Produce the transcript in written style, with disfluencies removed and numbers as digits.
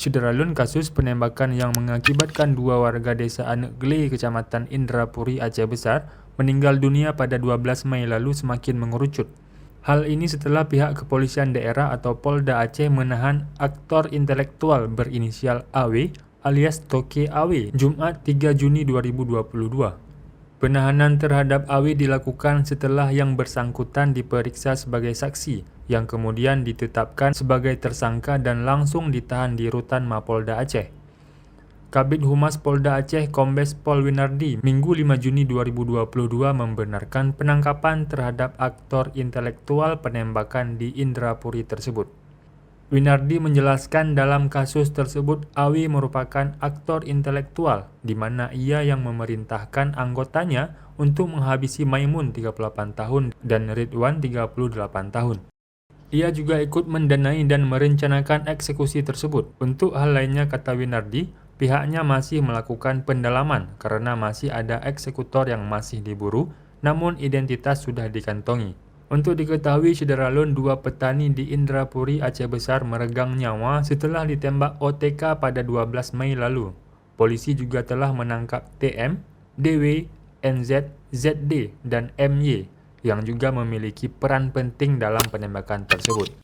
Syederalun kasus penembakan yang mengakibatkan 2 warga desa Anegle, Kecamatan Indrapuri, Aceh Besar, meninggal dunia pada 12 Mei lalu semakin mengerucut. Hal ini setelah pihak kepolisian daerah atau Polda Aceh menahan aktor intelektual berinisial AW alias Toke AW Jumat 3 Juni 2022. Penahanan terhadap AW dilakukan setelah yang bersangkutan diperiksa sebagai saksi, yang kemudian ditetapkan sebagai tersangka dan langsung ditahan di Rutan Mapolda Aceh. Kabid Humas Polda Aceh Kombes Pol Winardi Minggu 5 Juni 2022 membenarkan penangkapan terhadap aktor intelektual penembakan di Indrapuri tersebut. Winardi menjelaskan dalam kasus tersebut AW merupakan aktor intelektual di mana ia yang memerintahkan anggotanya untuk menghabisi Maimun 38 tahun dan Ridwan 38 tahun. Ia juga ikut mendanai dan merencanakan eksekusi tersebut. Untuk hal lainnya, kata Winardi, pihaknya masih melakukan pendalaman karena masih ada eksekutor yang masih diburu, namun identitas sudah dikantongi. Untuk diketahui, Syederalun 2 petani di Indrapuri, Aceh Besar meregang nyawa setelah ditembak OTK pada 12 Mei lalu. Polisi juga telah menangkap TM, DW, NZ, ZD, dan MY yang juga memiliki peran penting dalam penembakan tersebut.